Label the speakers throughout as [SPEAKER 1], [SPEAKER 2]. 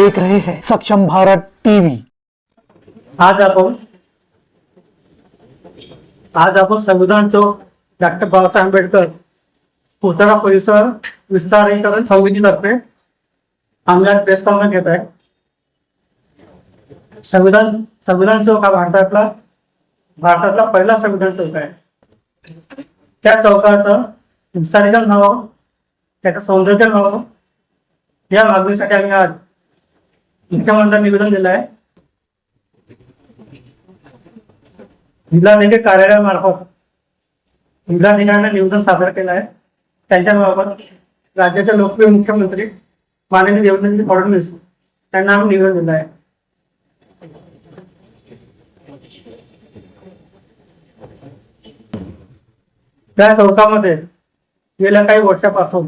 [SPEAKER 1] देख रहे हैं सक्षम भारत टीवी।
[SPEAKER 2] आज आपण संविधान चौक डॉक्टर बाबासाहेब आंबेडकर पुतळा परिसर विस्तारीकरण समितीतर्फे ऑनलाईन प्रेस कॉन्फरन्स घेत आहे। संविधान चौक हा भारतातला पहिला संविधान चौक आहे। त्या चौकाचं विस्तारीकरण व्हावं, त्याचं सौंदर्य व्हावं या मागणीसाठी आम्ही आज मुख्यमंत्र्यांना निवेदन दिलं आहे। जिल्हाधिकारी कार्यालयामार्फत जिल्हाधिकाऱ्यांना निवेदन सादर केलं आहे। त्यांच्याबाबत राज्याचे लोकप्रिय मुख्यमंत्री माननीय देवेंद्र फडणवीस यांना आम्ही निवेदन दिलं आहे। त्या चौकामध्ये गेल्या काही वर्षापासून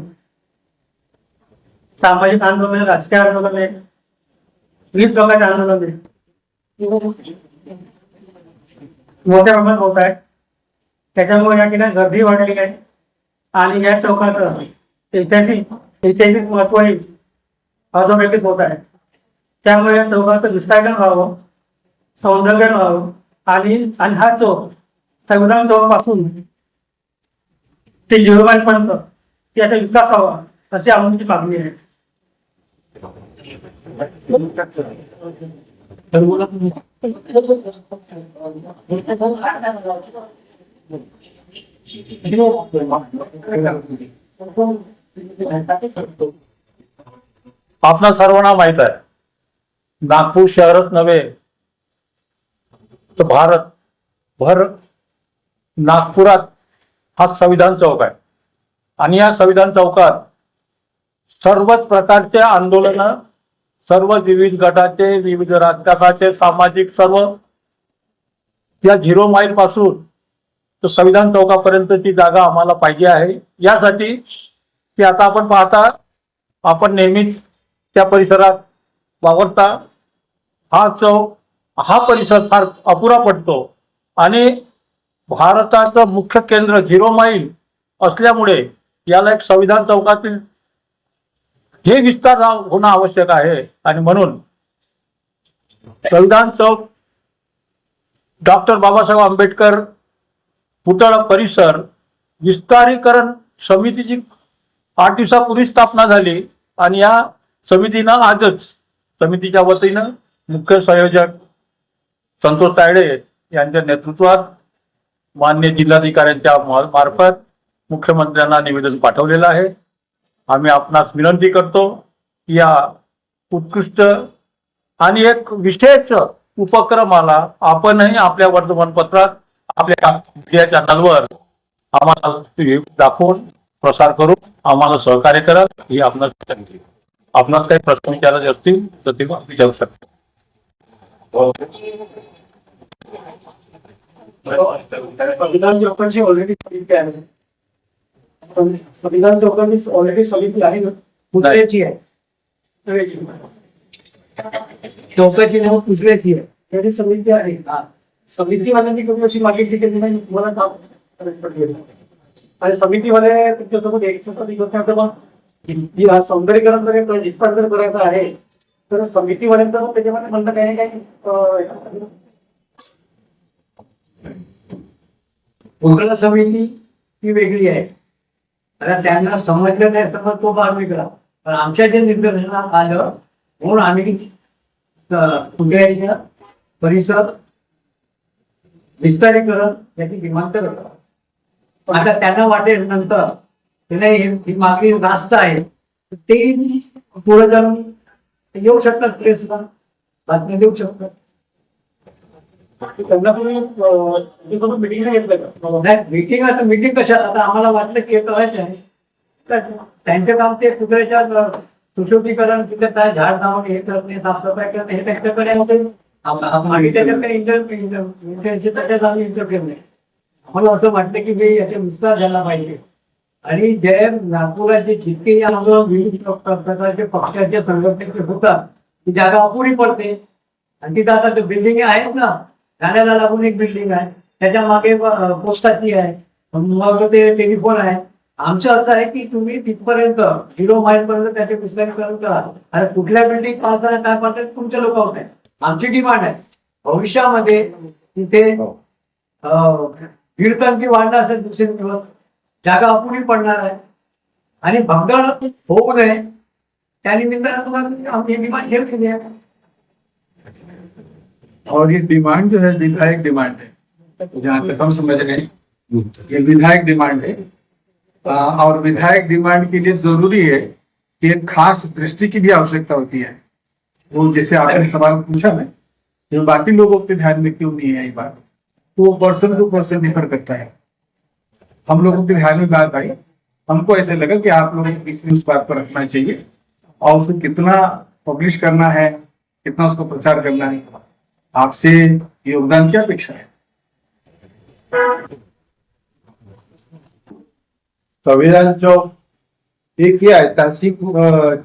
[SPEAKER 2] सामाजिक आंदोलन, राजकीय आंदोलन, विविध प्रकारचे आंदोलन मोठ्या प्रमाणात होत आहे। त्याच्यामुळे या ठिकाणी गर्दी वाढलेली आहे आणि या चौकाचं ऐतिहासिक महत्त्वही अधोरेखित होत आहे। त्यामुळे या चौकाचं विस्तारीकरण व्हावं, सौंदर्य व्हावं आणि हा चौक संविधान चौक पासून ते 0 माईलपर्यंत त्याचा विकास व्हावा अशी आमची मागणी आहे।
[SPEAKER 3] आपणा सर्वांना माहित आहे, नागपूर शहरच नव्हे तर भारतभर नागपुरात हा संविधान चौक आहे आणि या संविधान चौकात सर्वच प्रकारचे आंदोलन, सर्व विविध गटाचे, विविध राजकारणाचे, सामाजिक सर्व या 0 माईल पासून तर संविधान चौकापर्यंतची जागा आम्हाला पाहिजे आहे। यासाठी की आता आपण पाहता, आपण नेहमीच त्या परिसरात वावरता, हा चौक, हा परिसर फार अपुरा पडतो आणि भारताचं मुख्य केंद्र 0 माईल असल्यामुळे याला एक संविधान चौकातील हे विस्तार होणं आवश्यक आहे आणि म्हणून संविधान चौक डॉक्टर बाबासाहेब आंबेडकर पुतळा परिसर विस्तारीकरण समितीची 8 दिवसापूर्वी स्थापना झाली आणि या समितीनं आजच समितीच्या वतीनं मुख्य संयोजक संतोष तायडे यांच्या नेतृत्वात मान्य जिल्हाधिकाऱ्यांच्या मार्फत मुख्यमंत्र्यांना निवेदन पाठवलेलं आहे। आम्ही आपणास विनंती करतो की या उत्कृष्ट आणि एक विशेष उपक्रमाला आपणही आपल्या वर्तमानपत्रात, आपल्या मीडिया चॅनलवर आम्हाला दाखवून प्रसार करून आम्हाला सहकार्य कराल ही आपणास विनंती। आपणास काही प्रश्न विचारायचे असतील तर ते विचारू शकता।
[SPEAKER 2] संविधान चौकाची ऑलरेडी समिती आहे, संविधान चौकाची ऑलरेडी समिती आहे ना, पुतळ्याची आहे, चौकाची नाव पुतळ्याची आहे, त्याची समिती आहे। समितीवाल्यांनी कधी अशी मागितली की मला काम करायचं पडले आणि समितीवाले तुमच्यासोबत हा सौंदर्यीकरण जर विस्तार करायचं आहे तर समितीवाल्यांचं त्याच्यामध्ये म्हणणं काही नाही काही पुतळा समिती ही वेगळी आहे आणि त्यांना समजलं नाही, समज तो भाग वेगळा, पण आमच्या जे निर्देशनात आलं म्हणून आम्ही पुतळ्याच्या परिसर विस्तारीकरण याची डिमांड करतो। आता त्यांना वाटेल नंतर ही मागणी रास्त आहे ते पुढे जाऊन येऊ शकतात, प्रेसला बातमी देऊ शकतात। त्यांना मीटिंग घेतलं मीटिंग कशाला, आता आम्हाला वाटलं की करायचं आहे तर त्यांचं काम ते पुतळ्याच्या सुशोभीकरण, तिथे काय झाड लावणे, हे करणे, साफसफाई करणे हे त्यांच्याकडे आम्ही त्याच्याकडे इंटरफेअर नाही। आम्हाला असं वाटतं की मी याचा विस्तार झाला पाहिजे आणि जे नागपुराचे जितके विविध प्रकारचे पक्षाच्या संघटनेचे होतात ती जागा अपुरी पडते आणि तिथं आता बिल्डिंग आहेत ना, ठाण्याला लागून एक बिल्डिंग आहे, त्याच्या मागे पोस्टाची आहे, मग ते टेलिफोन आहे,
[SPEAKER 4] आमचं असं आहे की तुम्ही तिथपर्यंत 0 माईल पर्यंत त्याचे विश्लेषण करा आणि कुठल्या बिल्डिंग पाहताना काय पाहतात तुमच्या लोकांवर आहे. आमची डिमांड आहे भविष्यामध्ये तिथे 1.5 टनची वाढणं असेल दिवसेंदिवस जागा अपुरी पडणार आहे आणि भगदड होऊ नये त्यानिमित्तानं तुम्हाला आमची डिमांड घेऊन केली आहे.
[SPEAKER 5] और ये डिमांड जो है विधायक डिमांड है, जहाँ तक हम समझ रहे हैं ये विधायक डिमांड है। और विधायक डिमांड के लिए जरूरी है कि एक खास दृष्टि की भी आवश्यकता होती है। वो जैसे आपने सवाल पूछा ना कि बाकी लोगों के ध्यान में क्यों नहीं है ये बात, तो पर्सन टू पर्सन डिफर करता है। हम लोगों के ध्यान में बात आई, हमको ऐसे लगा कि आप लोगों को इसमें उस बात पर रखना चाहिए और उसको कितना पब्लिश करना है, कितना उसको प्रचार करना है, आपसे योगदान की अपेक्षा है।
[SPEAKER 6] संविधान चौक एक ये ऐतिहासिक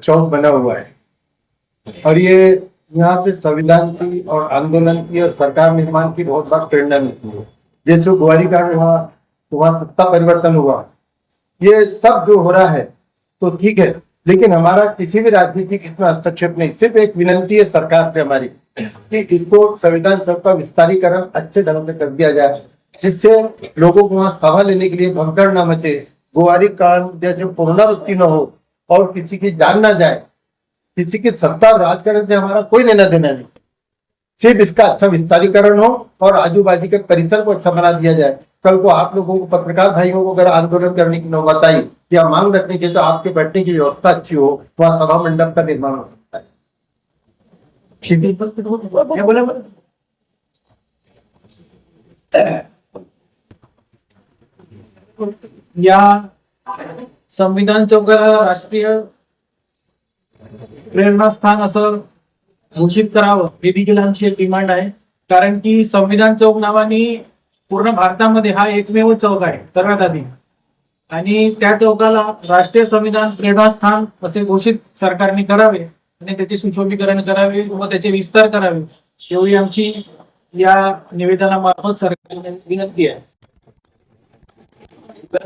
[SPEAKER 6] चौक बना हुआ है और ये यहाँ से संविधान की और आंदोलन की और सरकार निर्माण की बहुत बार प्रेरणा मिलती है। जैसे ग्वारी कांड हुआ तो वहाँ सत्ता परिवर्तन हुआ, ये सब जो हो रहा है तो ठीक है, लेकिन हमारा किसी भी राजनीतिक इसमें हस्तक्षेप नहीं, सिर्फ एक विनंती है सरकार से हमारी कि इसको संविधान चौक का विस्तारीकरण अच्छे ढंग से कर दिया जाए, जिससे लोगों को वहाँ सभा लेने के लिए भगदड़ न मचे, गोवारी कांड जैसे पुनरावृत्ति न हो और किसी की जान ना जाए। किसी की सत्ता और राजकारण से हमारा कोई लेना देना नहीं, सिर्फ इसका अच्छा विस्तारीकरण हो और आजू बाजू के परिसर को अच्छा बना दिया जाए। कल को आप लोगों को पत्रकार भाइयों को अगर आंदोलन करने की नौबत आई या मांग रखने की, तो आपके बैठने की व्यवस्था अच्छी हो, वहाँ सभा मंडप का निर्माण हो सकता है।
[SPEAKER 7] या संविधान चौकाला राष्ट्रीय प्रेरणास्थान असं घोषित करावं ही देखील आमची एक डिमांड आहे. कारण की संविधान चौक नावाने पूर्ण भारतामध्ये हा एकमेव चौक आहे सर्वात आधी, आणि त्या चौकाला राष्ट्रीय संविधान प्रेरणास्थान असे घोषित सरकारने करावे आणि त्याचे सुशोभीकरण करावे व त्याचे विस्तार करावे एवढी आमची या निवेदनामार्फत सरकारला विनंती आहे.
[SPEAKER 2] हा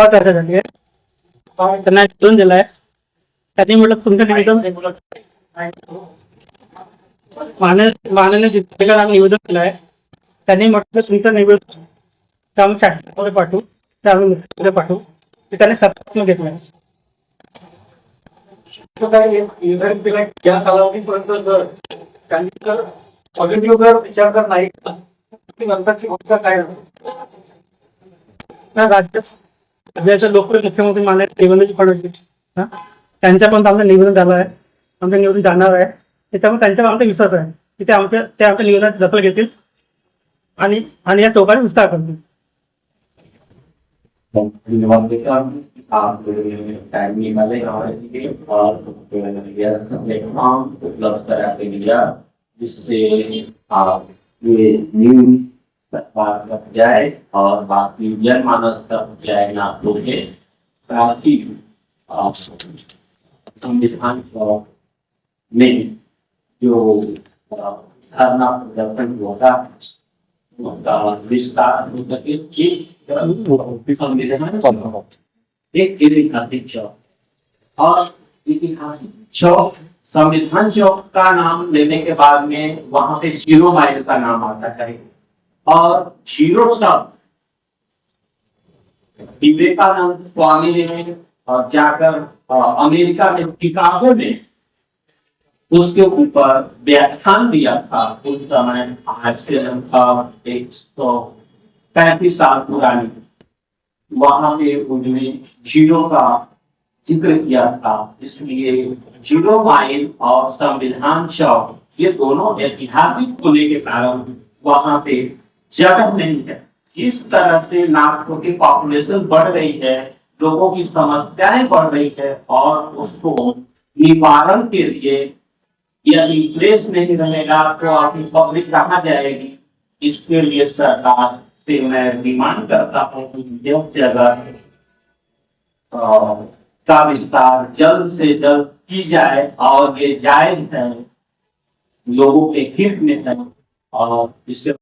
[SPEAKER 2] चर्चा झाली आहे. त्यांना निवेदन दिलंय. त्यांनी म्हटलं तुमचं निवेदन माननीय जिल्हाधिकारी आम्ही निवेदन दिलं आहे. त्यांनी म्हटलं तुमचं निवेदन ते आम्ही शासनामध्ये पाठवू, ते आम्ही मुख्यमंत्र्यांकडे पाठवू, ते त्यांनी सरकारने घेतलं.
[SPEAKER 7] या कालावधीपर्यंत त्यांनी जर पॉझिटिव्ह विचार कर नाही नंतरची भूमिका काय
[SPEAKER 2] राज्याचे लोकप्रिय मुख्यमंत्री माननीय देवेंद्रजी फडणवीस त्यांच्या पण आमचं निवेदन झालं आहे, आमचं निवेदन जाणार आहे. त्याच्यामुळे त्यांच्यावर आमचा विश्वास आहे की ते आमच्या निवेदनाची दखल घेतील आणि या चौकाने विस्तार करतील.
[SPEAKER 8] जिससे ये न्यूज तक जाए और बाकी जनमानस तक जाए ना लोगे ताकि संविधान में जो धरना प्रदर्शन होगा उसका विस्तार हो सके। संविधान एक ऐतिहासिक चौक और ऐतिहासिक चौक, संविधान चौक का नाम लेने के बाद में वहां पे 0 माइल का नाम आता है और 0 शब्द विवेकानंद स्वामी ने जाकर अमेरिका में शिकागो में उसके ऊपर व्याख्यान दिया था। उस समय आज से 135 साल पुरानी, वहां पे उन्होंने 0 का जिक्र किया था। इसलिए 0 माइल और संविधान चौक ये दोनों ऐतिहासिक होने के कारण वहां पे जगह नहीं है। इस तरह से नागपुर की पॉपुलेशन बढ़ रही है, लोगों की समस्याएं बढ़ रही है और उसको निवारण के लिए यदि प्लेस नहीं रहेगा तो अपनी पब्लिक कहाँ जाएगी। इसके लिए सरकार से मैं डिमांड करता हूँ कि यह जगह का विस्तार जल्द से जल्द की जाए और ये जायज है, लोगों के हित में है और इससे